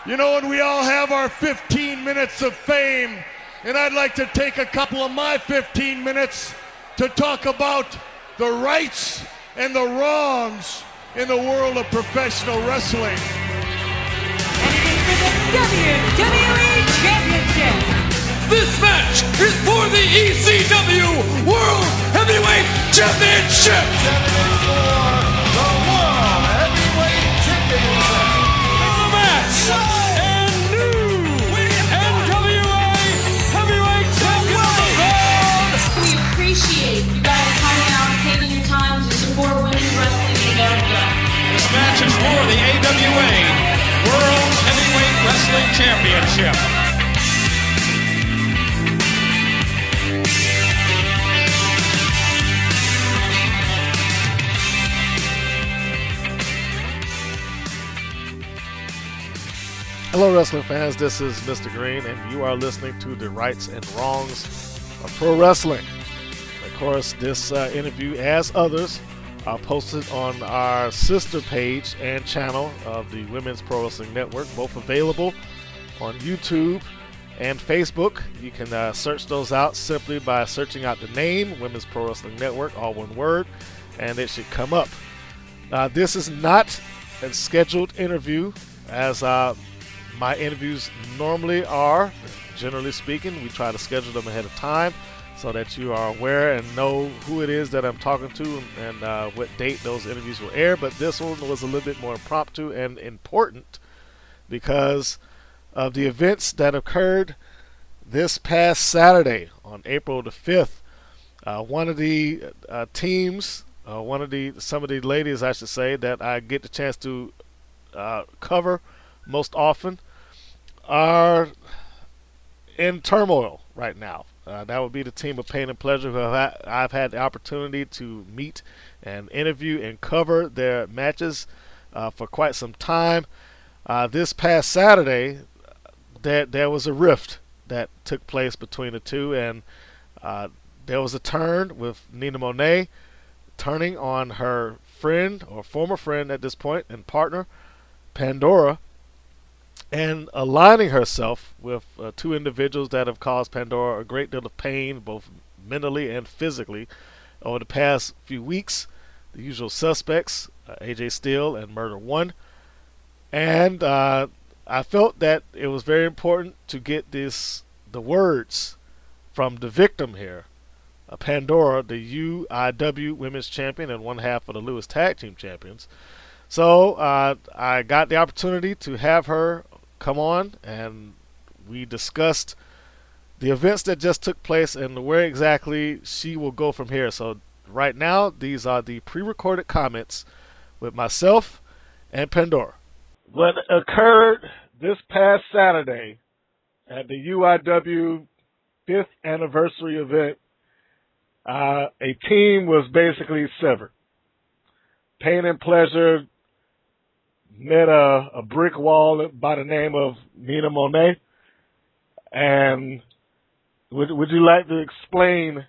You know, and we all have our 15 minutes of fame, and I'd like to take a couple of my 15 minutes to talk about the rights and the wrongs in the world of professional wrestling. And it is for the WWE Championship. This match is for the ECW World Heavyweight Championship. The World Heavyweight Championship. The match and new NWA Heavyweight Champion of the world. We appreciate you guys coming out and taking your time to support women's wrestling in America. This match is for the AWA World Heavyweight Wrestling Championship. Hello, wrestling fans. This is Mr. Green, and you are listening to the rights and wrongs of pro wrestling. Of course, this interview, as others, are posted on our sister page and channel of the Women's Pro Wrestling Network, both available on YouTube and Facebook. You can search those out simply by searching out the name, Women's Pro Wrestling Network, all one word, and it should come up. This is not a scheduled interview, as my interviews normally are. Generally speaking, we try to schedule them ahead of time so that you are aware and know who it is that I'm talking to and what date those interviews will air. But this one was a little bit more impromptu and important because of the events that occurred this past Saturday on April the 5th. One of the teams, some of the ladies, I should say, that I get the chance to cover most often are in turmoil right now. That would be the team of Pain and Pleasure, who I've had the opportunity to meet and interview and cover their matches for quite some time. This past Saturday, there was a rift that took place between the two, and there was a turn with Nina Monet turning on her friend, or former friend at this point, and partner, Pandora, and aligning herself with two individuals that have caused Pandora a great deal of pain, both mentally and physically, over the past few weeks. The usual suspects, AJ Steele and Murder One. And I felt that it was very important to get the words from the victim here, Pandora, the UIW Women's Champion and one half of the Lewis Tag Team Champions. So I got the opportunity to have her come on, and we discussed the events that just took place and where exactly she will go from here. So right now, these are the pre-recorded comments with myself and Pandora. What occurred this past Saturday at the UIW 5th anniversary event, a team was basically severed. Pain and Pleasure met a brick wall by the name of Nina Monet. And would you like to explain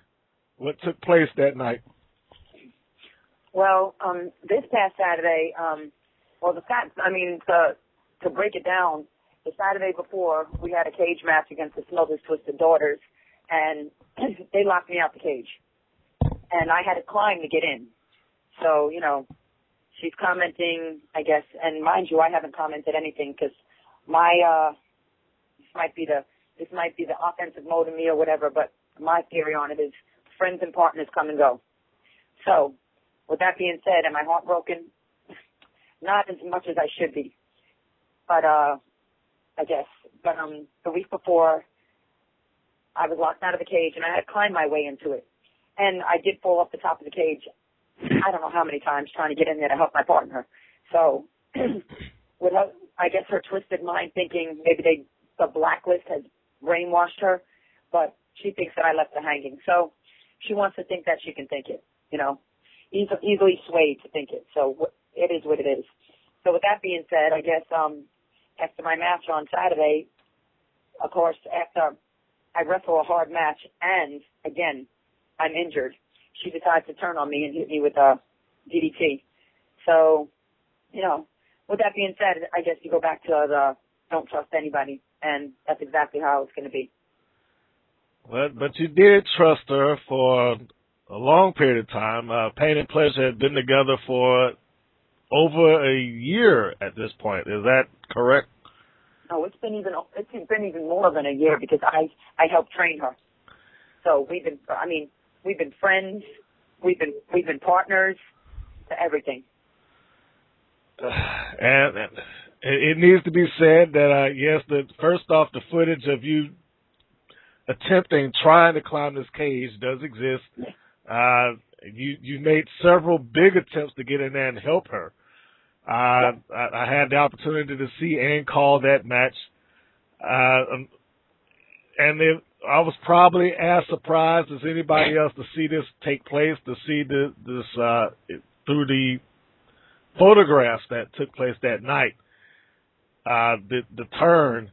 what took place that night? Well, this past Saturday, to break it down, the Saturday before, we had a cage match against the Smothers Twisted Daughters, and they locked me out the cage. And I had to climb to get in. So, you know, she's commenting, I guess, and mind you, I haven't commented anything because this might be the offensive mode in me or whatever, but my theory on it is friends and partners come and go. So, with that being said, am I heartbroken? Not as much as I should be, but I guess. But the week before, I was locked out of the cage, and I had to climb my way into it, and I did fall off the top of the cage. I don't know how many times trying to get in there to help my partner. So, with her, I guess her twisted mind thinking maybe the blacklist has brainwashed her, but she thinks that I left her hanging. So, she wants to think that she can think it, you know, easily swayed to think it. So, it is what it is. So, with that being said, I guess after my match on Saturday, of course, after I wrestle a hard match and, again, I'm injured, she decides to turn on me and hit me with a DDT. So, you know, with that being said, I guess you go back to don't trust anybody, and that's exactly how it's going to be. Well, but you did trust her for a long period of time. Pain and Pleasure had been together for over a year at this point. Is that correct? No, it's been even more than a year because I helped train her. So we've been friends, we've been partners, to everything. And it needs to be said that yes, first off, the footage of you trying to climb this cage does exist. You made several big attempts to get in there and help her. I had the opportunity to see and call that match, and I was probably as surprised as anybody else to see this take place, to see this through the photographs that took place that night. The turn,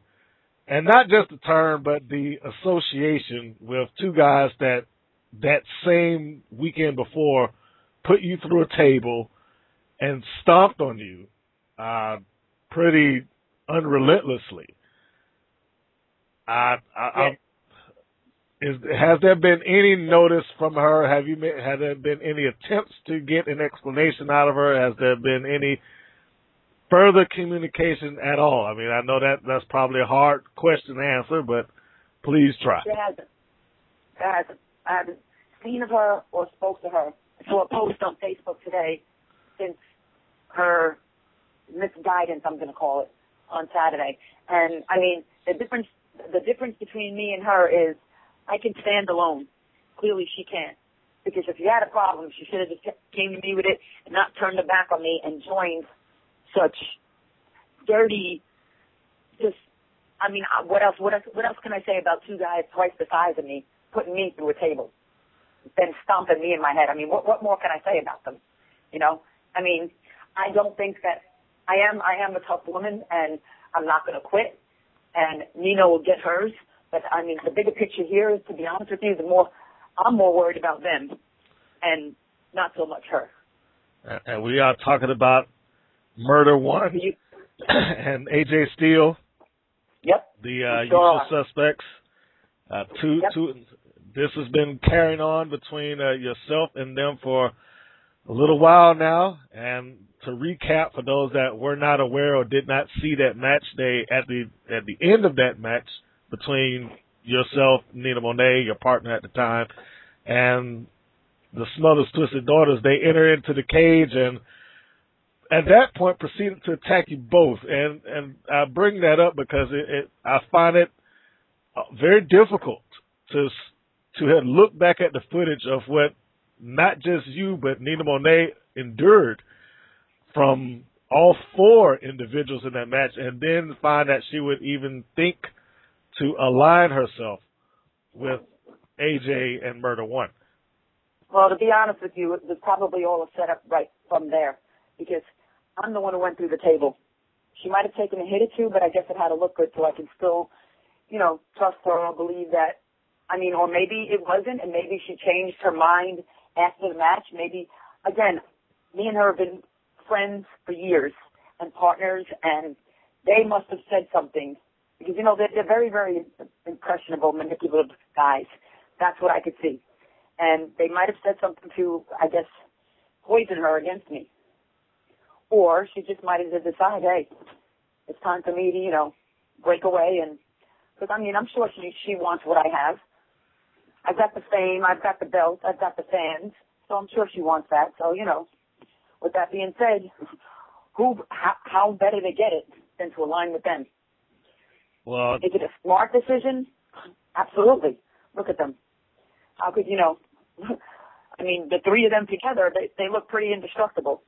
and not just the turn, but the association with two guys that same weekend before put you through a table and stomped on you pretty unrelentlessly. Has there been any notice from her? Have there been any attempts to get an explanation out of her? Has there been any further communication at all? I mean, I know that's probably a hard question to answer, but please try. There hasn't. I haven't seen of her or spoke to her. I saw a post on Facebook today since her misguidance, I'm going to call it, on Saturday. And, I mean, the difference between me and her is I can stand alone. Clearly she can't. Because if you had a problem, she should have just came to me with it and not turned her back on me and joined such dirty, what else can I say about two guys twice the size of me putting me through a table, then stomping me in my head? I mean, what more can I say about them? You know? I mean, I don't think that I am a tough woman, and I'm not going to quit, and Nina will get hers. But, I mean, the bigger picture here is, to be honest with you, I'm more worried about them and not so much her. And we are talking about Murder One and AJ Steele. Yep. The usual suspects. This has been carrying on between yourself and them for a little while now. And to recap, for those that were not aware or did not see that match, at the end of that match between yourself, Nina Monet, your partner at the time, and the Smothers Twisted Daughters, they enter into the cage and at that point proceeded to attack you both. And I bring that up because I find it very difficult to look back at the footage of what not just you but Nina Monet endured from all four individuals in that match, and then find that she would even think to align herself with AJ and Murder One. Well, to be honest with you, it was probably all a setup right from there, because I'm the one who went through the table. She might have taken a hit or two, but I guess it had to look good so I can still, trust her or believe that. I mean, or maybe it wasn't, and maybe she changed her mind after the match. Maybe, again, me and her have been friends for years and partners, and they must have said something. Because, they're very, very impressionable, manipulative guys. That's what I could see. And they might have said something to, I guess, poison her against me. Or she just might have decided, hey, it's time for me to, break away. And because, I'm sure she wants what I have. I've got the fame, I've got the belt, I've got the fans. So I'm sure she wants that. So, with that being said, how better to get it than to align with them? Well, is it a smart decision? Absolutely. Look at them. How could, the three of them together, they look pretty indestructible.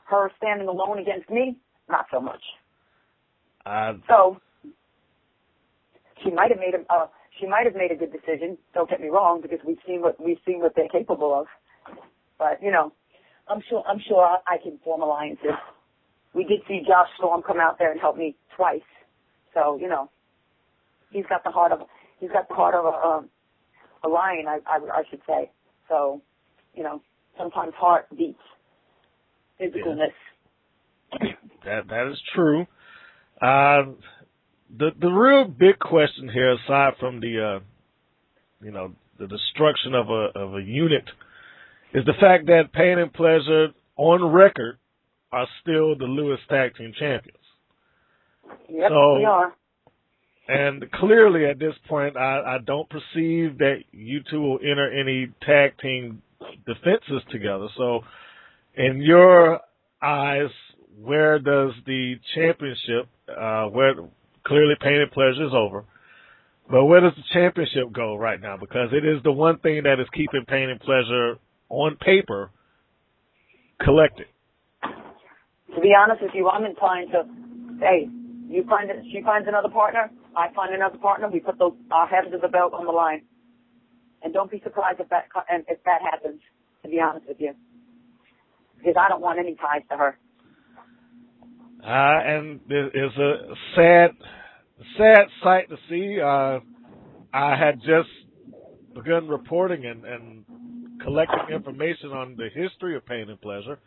Her standing alone against me, not so much. So she might have made a good decision. Don't get me wrong, because we've seen what they're capable of. But I'm sure I can form alliances. We did see Josh Storm come out there and help me twice. So he's got the heart of a lion, I should say. So sometimes heart beats physicalness. That is true. the real big question here, aside from the the destruction of a unit, is the fact that Pain and Pleasure on record are still the Lewis Tag Team Champions. Yep, so, we are. And clearly at this point, I don't perceive that you two will enter any tag team defenses together. So in your eyes, where does the championship, where clearly Pain and Pleasure is over, but where does the championship go right now? Because it is the one thing that is keeping Pain and Pleasure on paper collected. To be honest with you, I'm inclined to, hey, she finds another partner, I find another partner, we put our heads of the belt on the line. And don't be surprised if that happens, to be honest with you. Because I don't want any ties to her. And it's a sad sight to see. I had just begun reporting and collecting information on the history of Pain and Pleasure.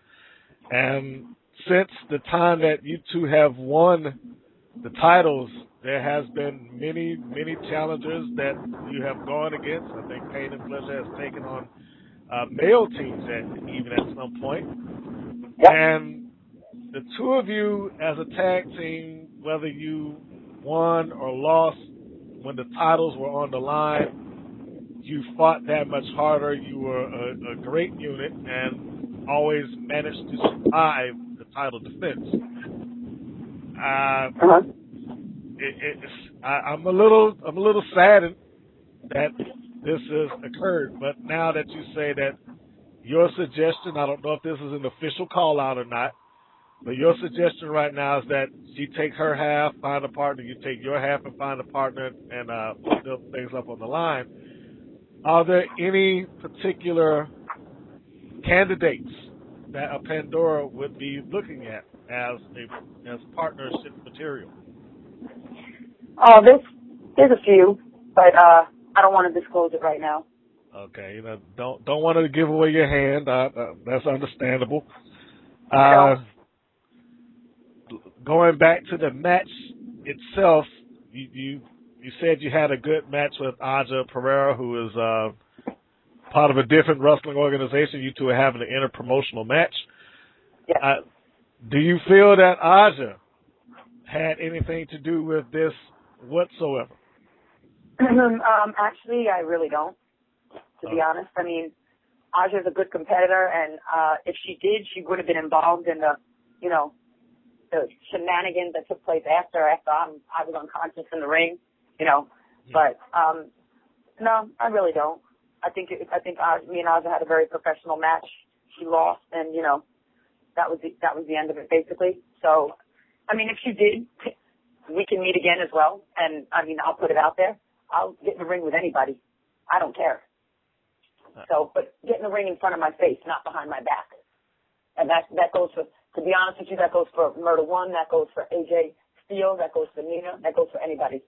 And since the time that you two have won the titles, there has been many, many challengers that you have gone against. I think Pain and Pleasure has taken on male teams even at some point. Yep. And the two of you as a tag team, whether you won or lost when the titles were on the line, you fought that much harder. You were a great unit and always managed to survive the title defense. I'm a little saddened that this has occurred, but now that you say that your suggestion, I don't know if this is an official call out or not, but your suggestion right now is that she take her half, find a partner, you take your half and find a partner, and build things up on the line. Are there any particular candidates that a Pandora would be looking at as partnership material? There's a few, but I don't want to disclose it right now. Okay, don't want to give away your hand. That's understandable. Going back to the match itself, you said you had a good match with Aja Pereira, who is part of a different wrestling organization. You two are having an interpromotional match. Yeah. Do you feel that Aja had anything to do with this whatsoever? Actually, I really don't, to be honest. I mean, Aja's a good competitor, and if she did, she would have been involved in the shenanigans that took place after I was unconscious in the ring, But no, I really don't. I think me and Aja had a very professional match. She lost, and that was the end of it basically. So, I mean, if she did, we can meet again as well. And I mean, I'll put it out there. I'll get in the ring with anybody. I don't care. So, but get in the ring in front of my face, not behind my back. And that goes for, to be honest with you, that goes for Murder One, that goes for AJ Steele, that goes for Nina, that goes for anybody.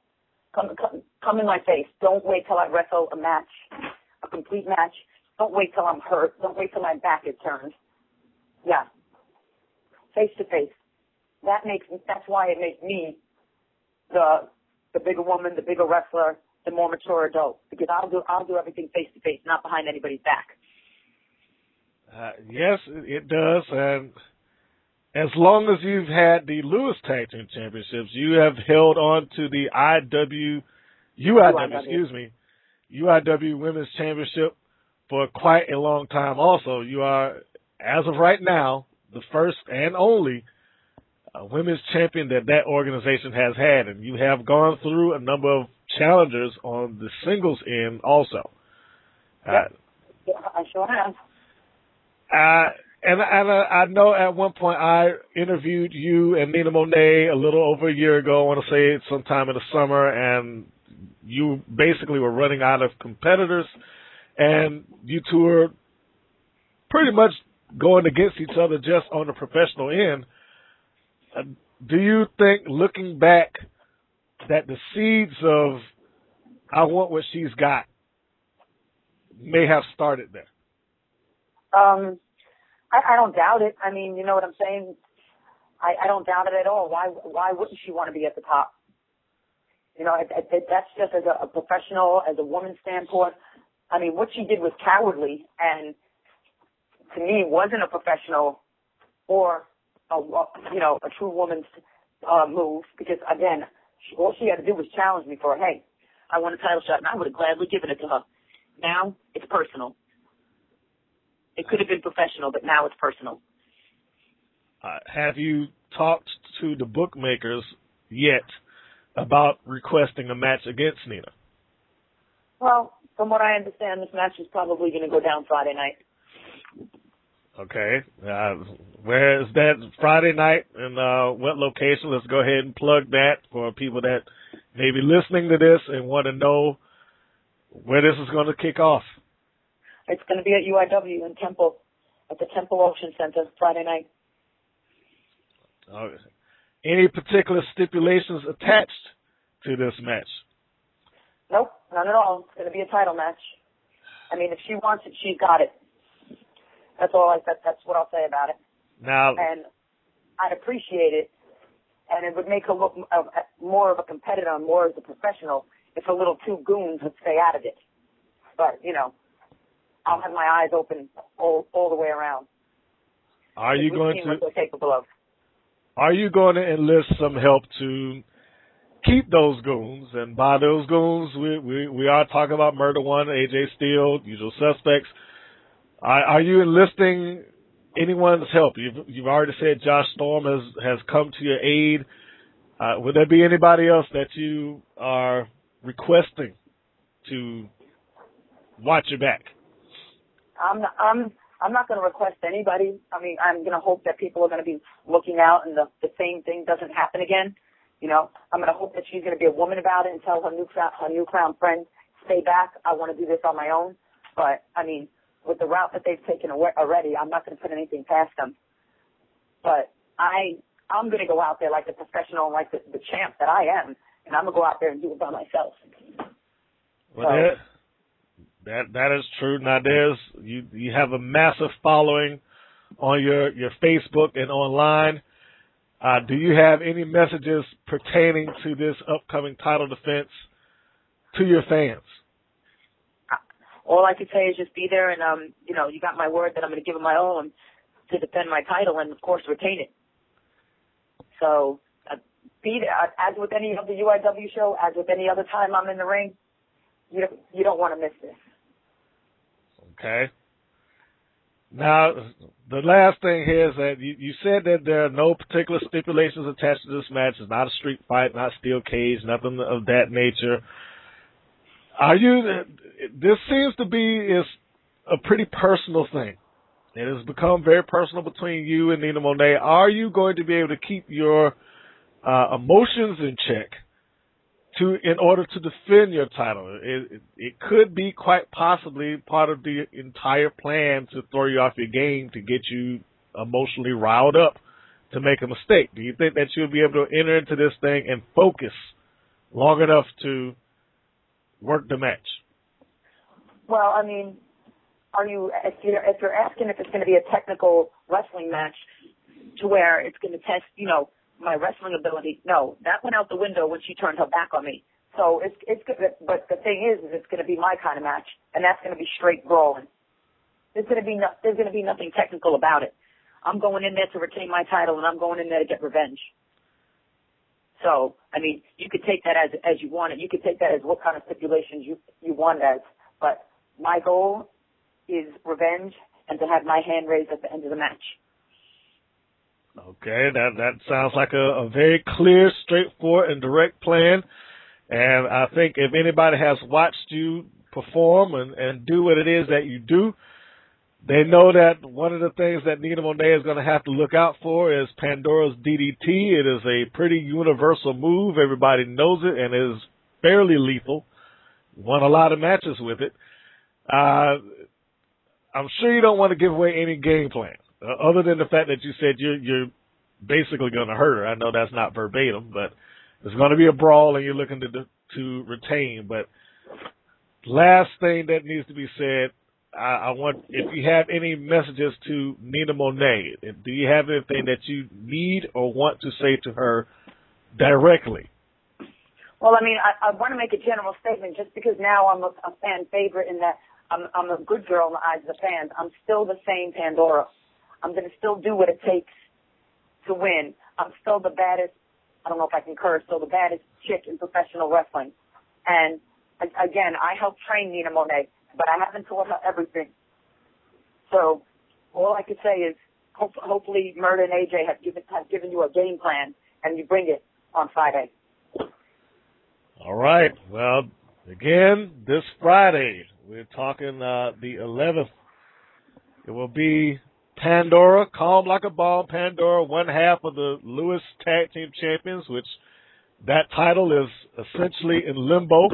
Come in my face. Don't wait till I wrestle a match, a complete match. Don't wait till I'm hurt. Don't wait till my back is turned. Yeah. Face to face. That's why it makes me the bigger woman, the bigger wrestler, the more mature adult, because I'll do everything face to face, not behind anybody's back. Yes, it does, and as long as you've had the Lewis Tag Team Championships, you have held on to the UIW Women's Championship for quite a long time. Also, you are, as of right now, the first and only women's champion that organization has had, and you have gone through a number of challengers on the singles end also. Yep. I sure have. And I know at one point I interviewed you and Nina Monet a little over a year ago, I want to say sometime in the summer, and you basically were running out of competitors, and you two were pretty much going against each other just on the professional end. Do you think, looking back, that the seeds of I want what she's got may have started there? I don't doubt it. I mean, you know what I'm saying? I don't doubt it at all. Why wouldn't she want to be at the top? You know, that's just as a professional, as a woman's standpoint. I mean, what she did was cowardly, and to me, wasn't a professional or a true woman's move. Because again, all she had to do was challenge me for, hey, I want a title shot, and I would have gladly given it to her. Now it's personal. It could have been professional, but now it's personal. Have you talked to the bookmakers yet about requesting a match against Nina? Well, from what I understand, this match is probably going to go down Friday night. Okay. Where is that Friday night, and what location? Let's go ahead and plug that for people that may be listening to this and want to know where this is going to kick off. It's going to be at UIW in Temple, at the Temple Auction Center, Friday night. Okay. Any particular stipulations attached to this match? Nope, none at all. It's going to be a title match. I mean, if she wants it, she's got it. That's what I'll say about it. Now, and I'd appreciate it, and it would make her look more of a competitor, more as a professional, if a little two goons would stay out of it. But, you know, I'll have my eyes open all the way around. Are you going to? What they're capable of. Are you going to enlist some help to keep those goons? And by those goons, we are talking about Murder One, AJ Steele, Usual Suspects. Are you enlisting anyone's help? You've already said Josh Storm has come to your aid. Would there be anybody else that you are requesting to watch your back? I'm not going to request anybody. I mean, I'm going to hope that people are going to be looking out and the same thing doesn't happen again. You know, I'm going to hope that she's going to be a woman about it and tell her newfound friend, stay back. I want to do this on my own. But, I mean, with the route that they've taken already, I'm not going to put anything past them. But I'm going to go out there like the professional, like the champ that I am, and I'm going to go out there and do it by myself. Well, that is true. Now, you have a massive following on your Facebook and online. Do you have any messages pertaining to this upcoming title defense to your fans? All I can say is just be there, and you got my word that I'm going to give it my all and to defend my title and of course retain it. So be there. As with any other UIW show, as with any other time I'm in the ring, you don't want to miss this. Okay. Now, the last thing here is that you said that there are no particular stipulations attached to this match. It's not a street fight, not steel cage, nothing of that nature. This seems to be a pretty personal thing. It has become very personal between you and Nina Monet. Are you going to be able to keep your emotions in check in order to defend your title? It could be quite possibly part of the entire plan to throw you off your game, to get you emotionally riled up to make a mistake. Do you think that you'll be able to enter into this thing and focus long enough to work the match? Well, I mean, if you're asking if it's going to be a technical wrestling match to where it's going to test, my wrestling ability, no, that went out the window when she turned her back on me. So it's good, but the thing is it's going to be my kind of match, and that's going to be straight brawling. There's going to be nothing technical about it. I'm going in there to retain my title, and I'm going in there to get revenge. So, I mean, you could take that as you want it. You could take that as what kind of stipulations you want it as. But my goal is revenge and to have my hand raised at the end of the match. Okay, that sounds like a very clear, straightforward, and direct plan. And I think if anybody has watched you perform and do what it is that you do, they know that one of the things that Nina Monet is going to have to look out for is Pandora's DDT. It is a pretty universal move. Everybody knows it and is fairly lethal. Won a lot of matches with it. I'm sure you don't want to give away any game plan, other than the fact that you said you're basically going to hurt her. I know that's not verbatim, but it's going to be a brawl and you're looking to retain. But last thing that needs to be said, I want, if you have any messages to Nina Monet, do you have anything that you need or want to say to her directly? Well, I mean, I want to make a general statement. Just because now I'm a fan favorite in that I'm a good girl in the eyes of the fans, I'm still the same Pandora. I'm going to still do what it takes to win. I'm still the baddest, I don't know if I can curse, still the baddest chick in professional wrestling. And, again, I helped train Nina Monet, but I haven't taught her everything. So all I could say is hopefully Murda and AJ have given you a game plan, and you bring it on Friday. All right. Well, again, this Friday, we're talking the 11th. It will be Pandora, calm like a ball. Pandora, one half of the Lewis Tag Team Champions, which that title is essentially in limbo,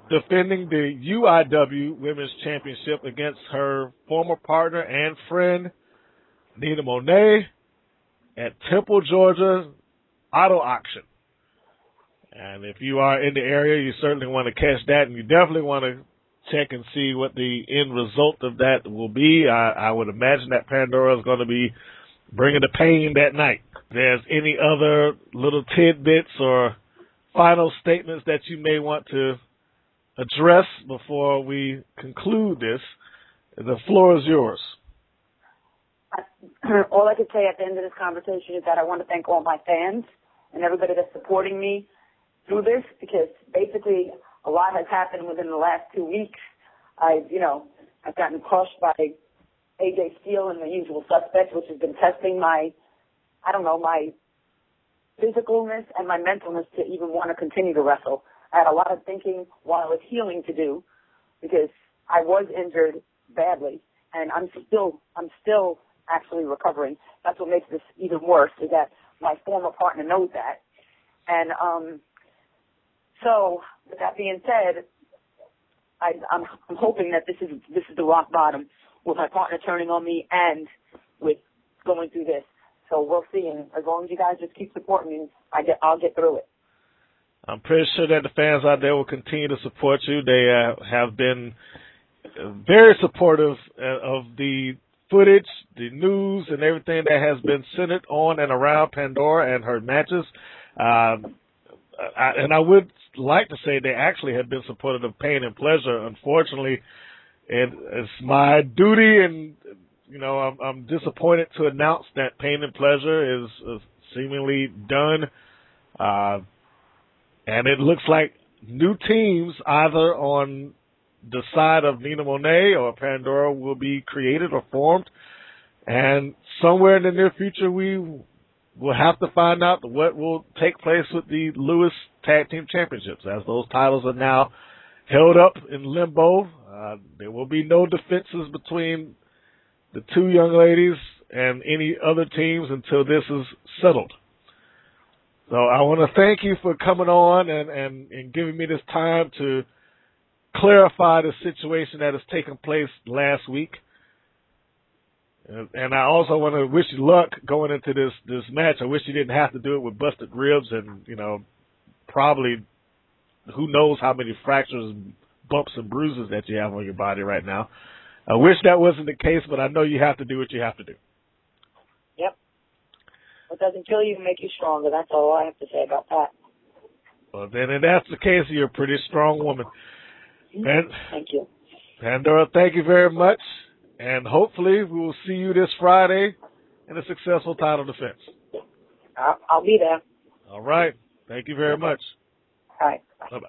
defending the UIW Women's Championship against her former partner and friend, Nina Monet, at Temple, Georgia Auto Auction. And if you are in the area, you certainly want to catch that, and you definitely want to check and see what the end result of that will be. I would imagine that Pandora is going to be bringing the pain that night. If there's any other little tidbits or final statements that you may want to address before we conclude this, the floor is yours. All I can say at the end of this conversation is that I want to thank all my fans and everybody that's supporting me through this, because basically a lot has happened within the last 2 weeks. I've gotten crushed by AJ Steele and the usual suspects, which has been testing my physicalness and my mentalness to even want to continue to wrestle. I had a lot of thinking while I was healing to do, because I was injured badly, and I'm still actually recovering. That's what makes this even worse, is that my former partner knows that. And so, with that being said, I'm hoping that this is the rock bottom with my partner turning on me and with going through this. So we'll see, and as long as you guys just keep supporting me, I'll get through it. I'm pretty sure that the fans out there will continue to support you. They have been very supportive of the footage, the news, and everything that has been centered on and around Pandora and her matches. And I would like to say they actually have been supportive of Pain and Pleasure. Unfortunately, it's my duty, and I'm disappointed to announce that Pain and Pleasure is seemingly done. And it looks like new teams, either on the side of Nina Monet or Pandora, will be created or formed. And somewhere in the near future, we will have to find out what will take place with the Lewis Tag Team Championships, as those titles are now held up in limbo. There will be no defenses between the two young ladies and any other teams until this is settled. So I want to thank you for coming on and giving me this time to clarify the situation that has taken place last week. And I also want to wish you luck going into this match. I wish you didn't have to do it with busted ribs and, probably who knows how many fractures, bumps, and bruises that you have on your body right now. I wish that wasn't the case, but I know you have to do what you have to do. Yep. What doesn't kill you make you stronger. That's all I have to say about that. Well, then, if that's the case, you're a pretty strong woman. And thank you. Pandora, thank you very much. And hopefully we will see you this Friday in a successful title defense. I'll be there. All right. Thank you very much. All right. Bye-bye.